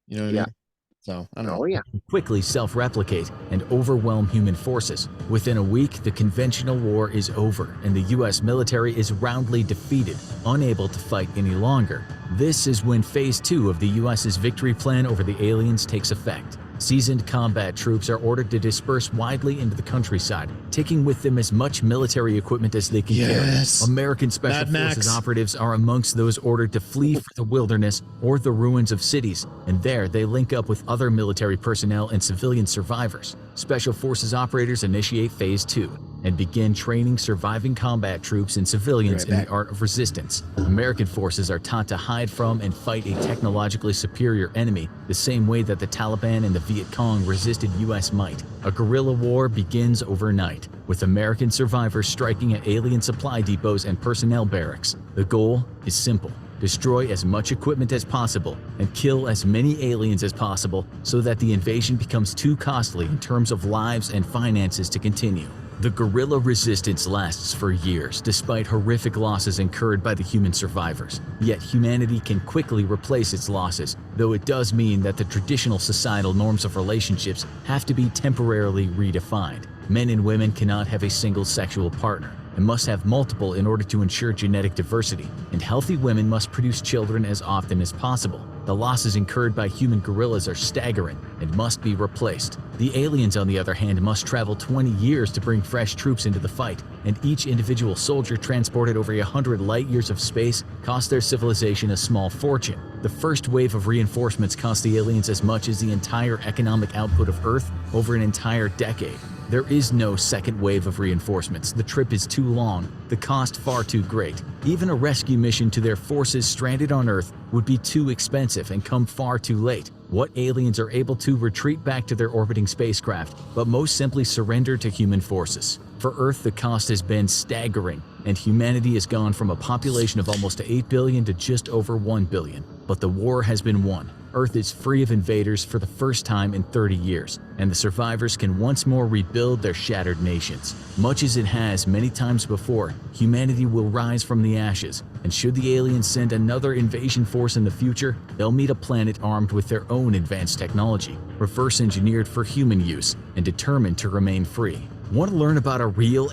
You know what I yeah. mean? So I don't Oh, know. yeah. Quickly self-replicate and overwhelm human forces. Within a week, the conventional war is over and the US military is roundly defeated, unable to fight any longer. This is when Phase 2 of the US's victory plan over the aliens takes effect. Seasoned combat troops are ordered to disperse widely into the countryside, taking with them as much military equipment as they can Yes. carry. American Special Mad Max. Forces operatives are amongst those ordered to flee for the wilderness or the ruins of cities, and there they link up with other military personnel and civilian survivors. Special Forces operators initiate Phase 2 and begin training surviving combat troops and civilians in the art of resistance. American forces are taught to hide from and fight a technologically superior enemy the same way that the Taliban and the Viet Cong resisted US might. A guerrilla war begins overnight, with American survivors striking at alien supply depots and personnel barracks. The goal is simple: destroy as much equipment as possible and kill as many aliens as possible so that the invasion becomes too costly in terms of lives and finances to continue. The guerrilla resistance lasts for years despite horrific losses incurred by the human survivors. Yet humanity can quickly replace its losses, though it does mean that the traditional societal norms of relationships have to be temporarily redefined. Men and women cannot have a single sexual partner and must have multiple in order to ensure genetic diversity, and healthy women must produce children as often as possible. The losses incurred by human guerrillas are staggering and must be replaced. The aliens, on the other hand, must travel 20 years to bring fresh troops into the fight, and each individual soldier transported over 100 light years of space cost their civilization a small fortune. The first wave of reinforcements cost the aliens as much as the entire economic output of Earth over an entire decade. There is no second wave of reinforcements. The trip is too long, the cost far too great. Even a rescue mission to their forces stranded on Earth would be too expensive and come far too late. What aliens are able to retreat back to their orbiting spacecraft, but most simply surrender to human forces. For Earth, the cost has been staggering, and humanity has gone from a population of almost 8 billion to just over 1 billion. But the war has been won. Earth is free of invaders for the first time in 30 years, and the survivors can once more rebuild their shattered nations. Much as it has many times before, humanity will rise from the ashes, and should the aliens send another invasion force in the future, they'll meet a planet armed with their own advanced technology, reverse-engineered for human use, and determined to remain free. Want to learn about a real...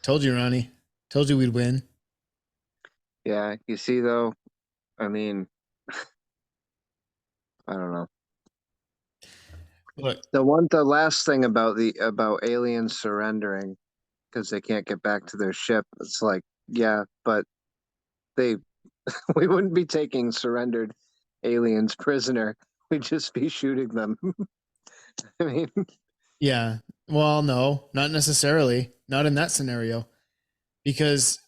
Told you, Ronnie. Told you we'd win. Yeah, you see, though, I mean, I don't know. Look, The last thing about aliens surrendering because they can't get back to their ship. It's like, yeah, but they we wouldn't be taking surrendered aliens prisoner. We'd just be shooting them. I mean, Yeah. Well, no, not necessarily. Not in that scenario. Because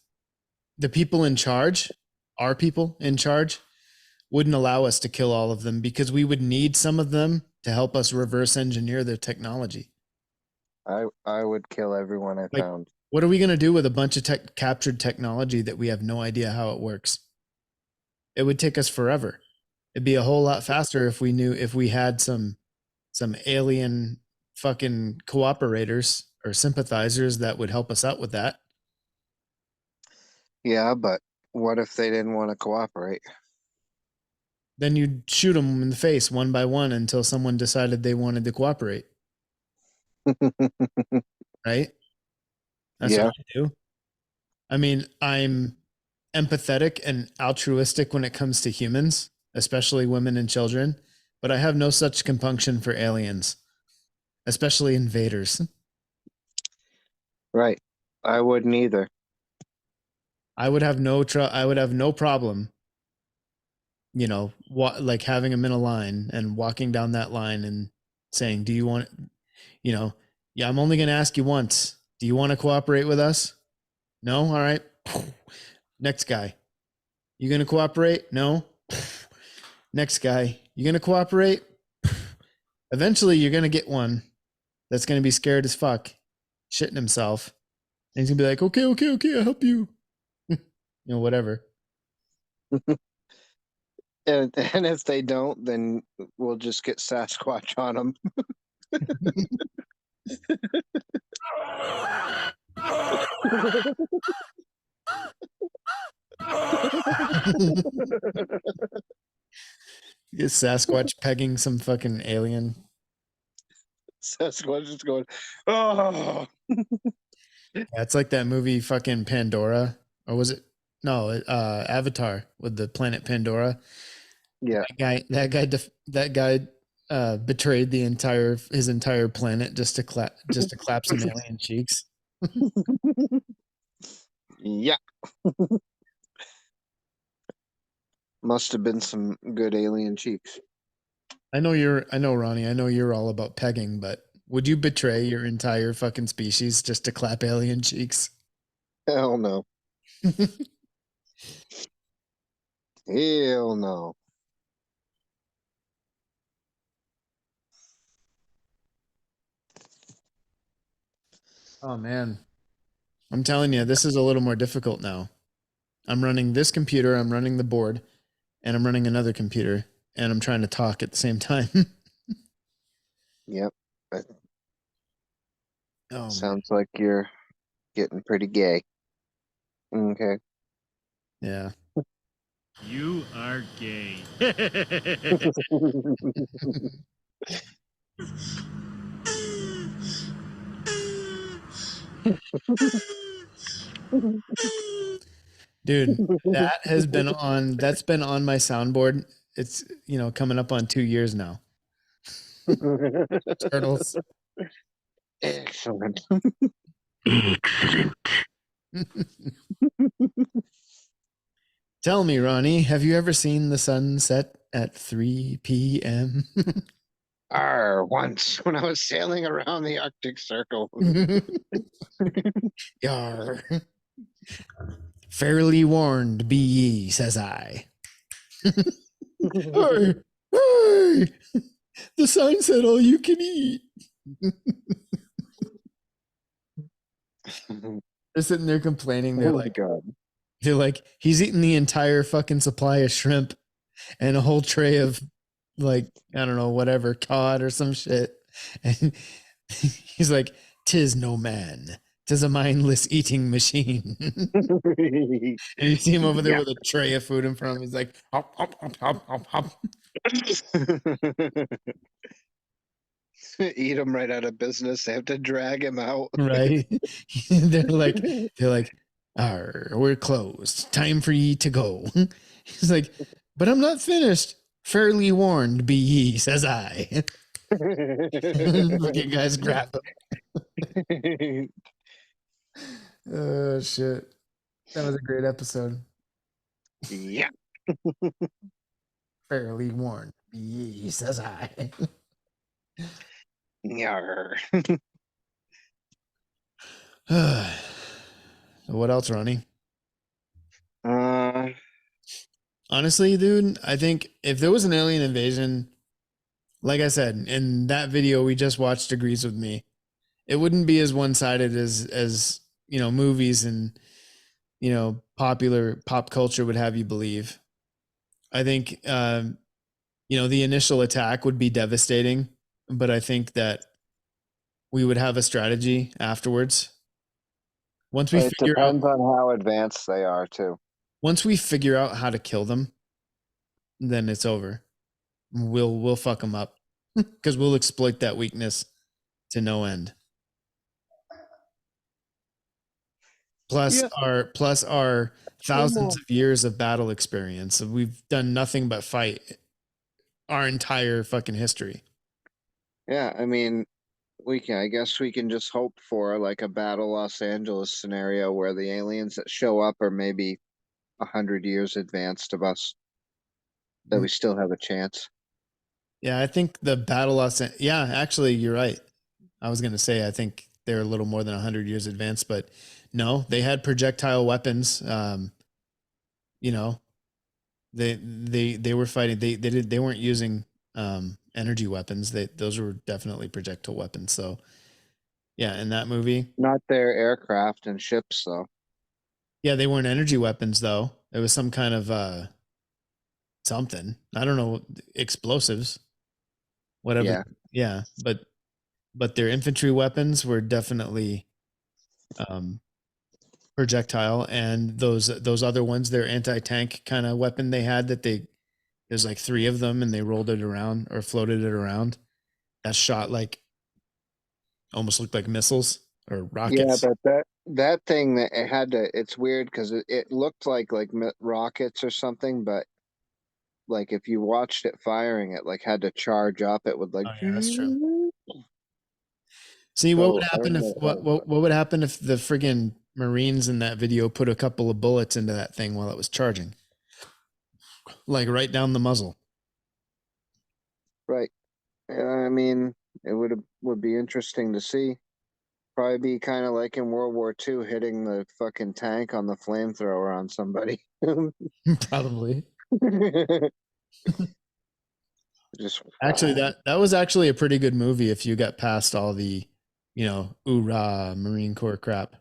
the people in charge, our people in charge, wouldn't allow us to kill all of them because we would need some of them to help us reverse engineer their technology. I would kill everyone I Like, found. what are we going to do with a bunch of captured technology that we have no idea how it works? It would take us forever. It'd be a whole lot faster if we knew, if we had some alien fucking cooperators or sympathizers that would help us out with that. Yeah, but what if they didn't want to cooperate? Then you'd shoot them in the face one by one until someone decided they wanted to cooperate, right? That's what Yeah, I do. I mean, I'm empathetic and altruistic when it comes to humans, especially women and children, but I have no such compunction for aliens, especially invaders. right. I wouldn't either. I would have I would have no problem, you know, like having them in a line and walking down that line and saying, "Do you want, you know, yeah, I'm only going to ask you once. Do you want to cooperate with us?" No? All right. Next guy. You going to cooperate? No. Next guy. You going to cooperate? Eventually, you're going to get one that's going to be scared as fuck, shitting himself. And he's going to be like, okay, okay, okay, I'll help you. Whatever. And if they don't, then we'll just get Sasquatch on them. Get Sasquatch pegging some fucking alien. Sasquatch is going, oh. Yeah, it's like that movie fucking Pandora. Or was it? No, Avatar with the planet Pandora. Yeah. That guy betrayed his entire planet just to clap some alien cheeks. Yeah. Must have been some good alien cheeks. I know Ronnie, I know you're all about pegging, but would you betray your entire fucking species just to clap alien cheeks? Hell no. Hell no. Oh man. I'm telling you, this is a little more difficult now. I'm running this computer, I'm running the board, and I'm running another computer, and I'm trying to talk at the same time. Yep. Oh, Sounds like you're getting pretty gay. Okay. yeah. You are gay. Dude, that's been on my soundboard. It's, coming up on 2 years now. Turtles. Excellent. Excellent. Tell me, Ronnie, have you ever seen the sun set at 3 p.m.? Once when I was sailing around the Arctic Circle. Yar. Fairly warned be ye, says I. Hey, hey, the sign said all you can eat. They're sitting there complaining. Oh my God. They're like, he's eating the entire fucking supply of shrimp and a whole tray of, like, I don't know, whatever, cod or some shit. And he's like, "'Tis no man, 'tis a mindless eating machine." And you see him over there with a tray of food in front of him. He's like, hop, hop, hop, hop, hop, hop. Eat him right out of business. They have to drag him out. Right? they're like, we're closed. Time for ye to go. He's like, but I'm not finished. Fairly warned be ye, says I. Look at guys grab him. Oh shit. That was a great episode. Yeah. Fairly warned. Ye says I. Yarr. What else, Ronnie? Uh, Honestly, dude, I think if there was an alien invasion, like I said, and that video we just watched agrees with me, it wouldn't be as one-sided as movies and popular pop culture would have you believe. I think the initial attack would be devastating, but I think that we would have a strategy afterwards. Once we it figure out depends on how advanced they are too. once we figure out how to kill them, then it's over. We'll fuck them up because we'll exploit that weakness to no end. Yeah. Plus our thousands of years of battle experience. We've done nothing but fight our entire fucking history. Yeah, I mean, I guess we can just hope for like a Battle Los Angeles scenario where the aliens that show up are maybe 100 years advanced of us, that we still have a chance. Yeah, I think the battle yeah, actually you're right. I was going to say I think they're a little more than 100 years advanced, but no, they had projectile weapons. You know, they were fighting. They weren't using energy weapons. Those were definitely projectile weapons. So yeah, in that movie, Not their aircraft and ships, though. yeah, they weren't energy weapons though. It was some kind of something. I don't know, explosives, whatever. Yeah. Yeah, but their infantry weapons were definitely um projectile, and those other ones, their anti-tank kind of weapon they had that there's like three of them and they rolled it around or floated it around that shot like almost looked like missiles or Yeah, rockets. but that thing that it had to, it's weird because it looked like rockets or something, but like if you watched it firing, it like had to charge up. It would like. Oh yeah, that's true. See, what would So I happen don't if know what would happen if the friggin' Marines in that video put a couple of bullets into that thing while it was charging, like right down the muzzle? right. I mean, it would be interesting to see. Probably be kind of like in World War II, hitting the fucking tank on the flamethrower on somebody. Probably. Just Actually, that was actually a pretty good movie if you got past all the, hoorah Marine Corps crap.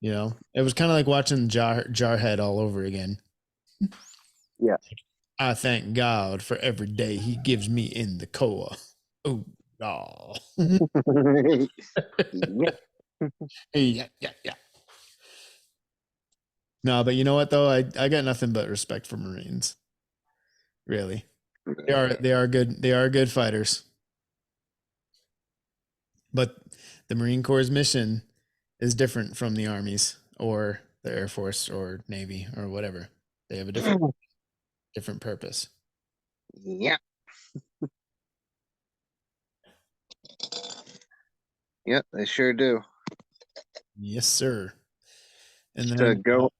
Yeah. It was kind of like watching Jarhead all over again. Yeah. I thank God for every day He gives me in the Corps. Oh, yeah. yeah, yeah, yeah. No, but you know what though? I got nothing but respect for Marines. Really, they are good. They are good fighters. But the Marine Corps' mission is different from the Army's or the Air Force or Navy or whatever. They have a different purpose. Yeah. Yep, they sure do. Yes, sir. And To then go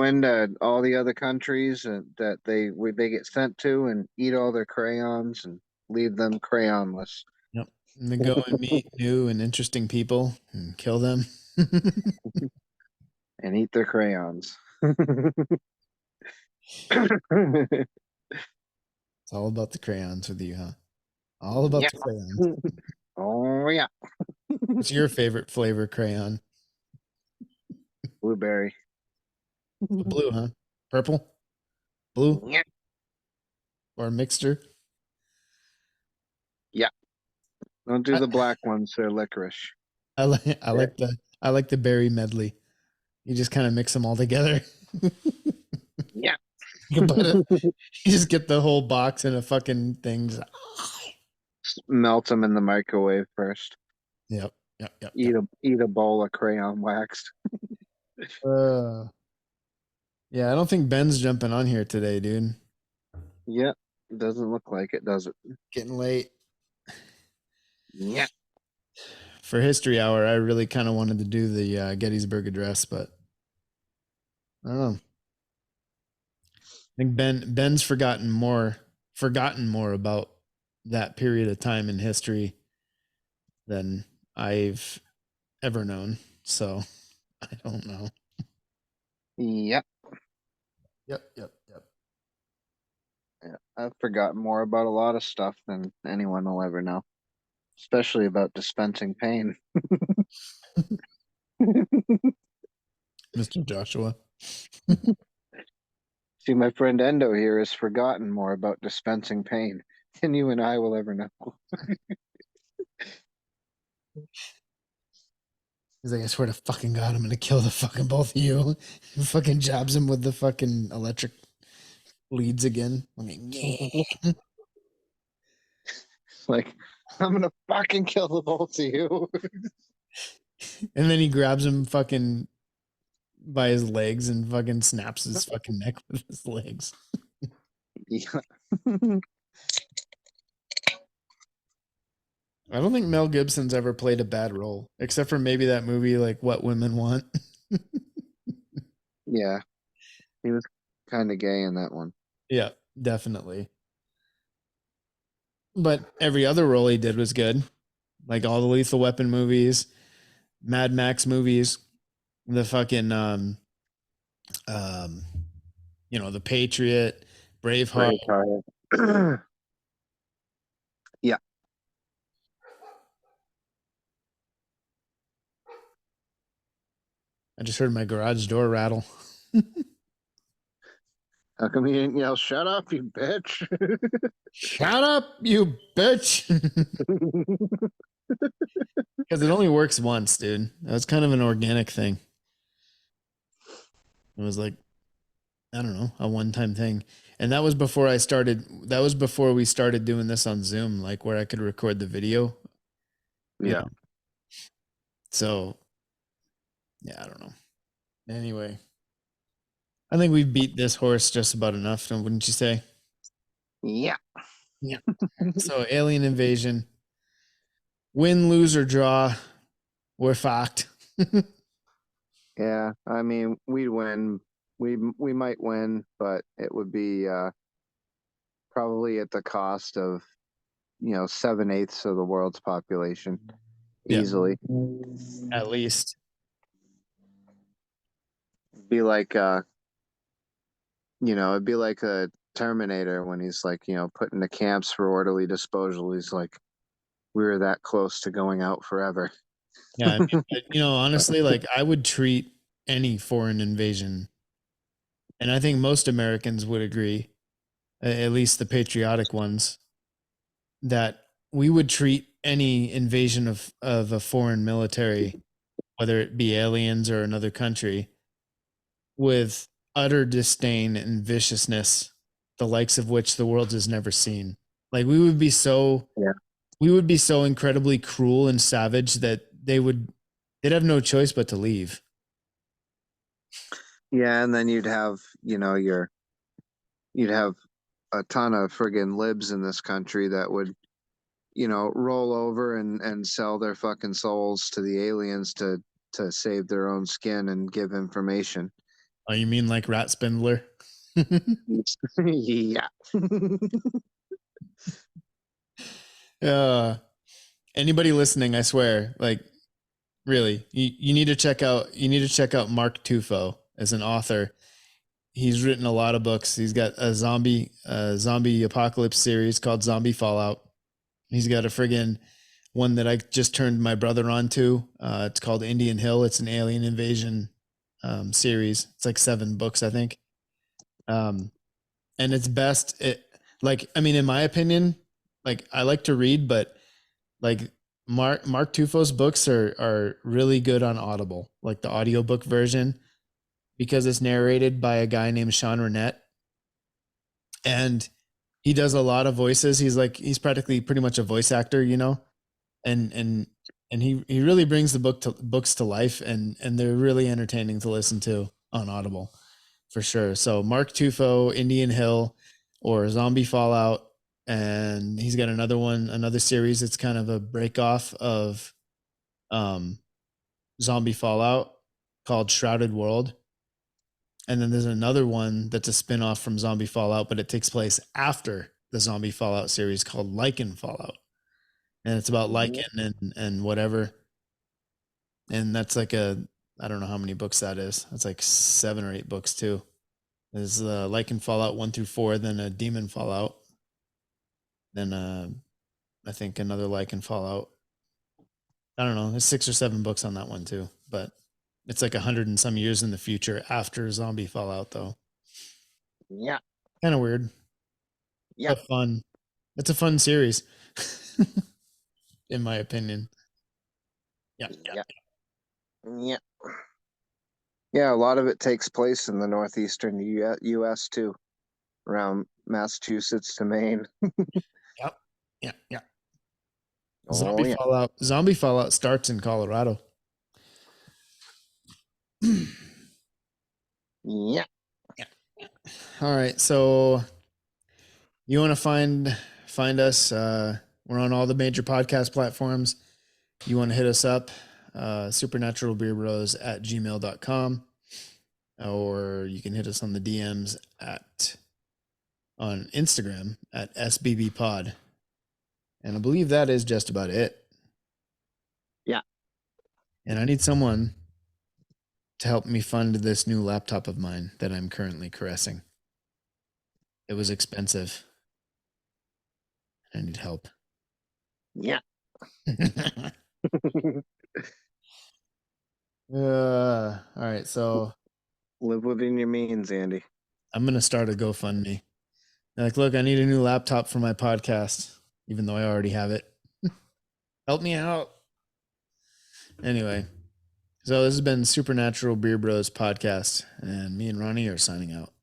into all the other countries that they get sent to and eat all their crayons and leave them crayonless. yep. And then go and meet new and interesting people and kill them. And eat their crayons. It's all about the crayons with you, huh? All about Yeah. the crayons. Oh yeah. What's your favorite flavor crayon? Blueberry. Blue, huh? Purple? Blue? Yeah. Or a mixture? Yeah. Don't do I, the black ones, they're licorice. I like Yeah. I like the berry medley. You just kind of mix them all together. Yeah. You just get the whole box in a fucking thing. Melt them in the microwave first. Yep. Yep. Yep. Eat a bowl of crayon waxed. Yeah, I don't think Ben's jumping on here today, dude. Yeah. Doesn't look like it, does it? Getting late. Yeah. for History Hour, I really kind of wanted to do the Gettysburg Address, but I don't know. I think Ben's forgotten more about that period of time in history than I've ever known. So I don't know. Yep. Yep. Yeah, I've forgotten more about a lot of stuff than anyone will ever know, especially about dispensing pain. Mr. Joshua. See, my friend Endo here has forgotten more about dispensing pain than you and I will ever know. He's like, I swear to fucking God, I'm gonna kill the fucking both of you. He fucking jabs him with the fucking electric leads again. I mean, Like, I'm gonna fucking kill the both of you. and then he grabs him fucking by his legs and fucking snaps his fucking neck with his legs. Yeah. I don't think Mel Gibson's ever played a bad role, except for maybe that movie like What Women Want. Yeah, he was kind of gay in that one. Yeah, definitely. But every other role he did was good. Like all the Lethal Weapon movies, Mad Max movies, the fucking um The Patriot, Braveheart. Braveheart. Yeah. I just heard my garage door rattle. How come he didn't yell, "Shut up, you bitch"? Shut up, you bitch. Because it only works once, dude. That's kind of an organic thing. It was like, I don't know, a one-time thing. And that was before we started doing this on Zoom, like where I could record the video. Yeah. So, yeah, I don't know. Anyway, I think we've beat this horse just about enough, wouldn't you say? Yeah. Yeah. So, alien invasion, win, lose, or draw, we're fucked. Yeah. I mean, we'd win. We might win, but it would be probably at the cost of 7/8 of the world's population, Yeah. easily. At least. Be like it'd be like a Terminator when he's like, put into camps for orderly disposal. He's like, we were that close to going out forever. Yeah. I mean, but, honestly, like I would treat any foreign invasion, and I think most Americans would agree, at least the patriotic ones, that we would treat any invasion of a foreign military, whether it be aliens or another country, with utter disdain and viciousness, the likes of which the world has never seen. Like Yeah. we would be so incredibly cruel and savage that they'd have no choice but to leave. Yeah, and then you'd have a ton of friggin' libs in this country that would roll over and sell their fucking souls to the aliens to save their own skin and give information. Oh, you mean like Rat Spindler? Yeah. Anybody listening, I swear, like really, you need to check out Mark Tufo as an author. He's written a lot of books. He's got a zombie apocalypse series called Zombie Fallout. He's got a friggin' one that I just turned my brother on to. It's called Indian Hill. It's an alien invasion series. It's like 7 books, I think. And it's best. In my opinion, like I like to read, but like Mark Tufo's books are really good on Audible, like the audiobook version, because it's narrated by a guy named Sean Rennett, and he does a lot of voices. He's practically pretty much a voice actor, and he really brings the books to life, and they're really entertaining to listen to on Audible for sure. So Mark Tufo, Indian Hill, or Zombie Fallout, and he's got another series that's kind of a break off of um, zombie Fallout called Shrouded World. And then there's another one that's a spin-off from Zombie Fallout, but it takes place after the Zombie Fallout series called Lichen Fallout. And it's about lichen and whatever. And that's like I don't know how many books that is. That's like 7 or 8 books too. There's Lichen Fallout 1 through 4, then a Demon Fallout, then I think another Lichen Fallout. I don't know. There's 6 or 7 books on that one too, but it's like 100 and some years in the future after Zombie Fallout, though. Yeah. Kind of weird. Yeah. But fun. It's a fun series, in my opinion. Yeah. Yeah. Yeah. Yeah, a lot of it takes place in the northeastern U.S. too, around Massachusetts to Maine. Yep. Yeah. Yeah. Oh yeah. Zombie Fallout starts in Colorado. Yeah. All right. So you want to find us? We're on all the major podcast platforms. You want to hit us up, supernaturalbeerbros@gmail.com, or you can hit us on the DMs on Instagram at SBBpod. And I believe that is just about it. Yeah. And I need someone to help me fund this new laptop of mine that I'm currently caressing. It was expensive. I need help. Yeah. All right. So Live within your means, Andy. I'm going to start a GoFundMe. Like, look, I need a new laptop for my podcast, even though I already have it. Help me out. Anyway, so this has been Supernatural Beer Bros podcast, and me and Ronnie are signing out.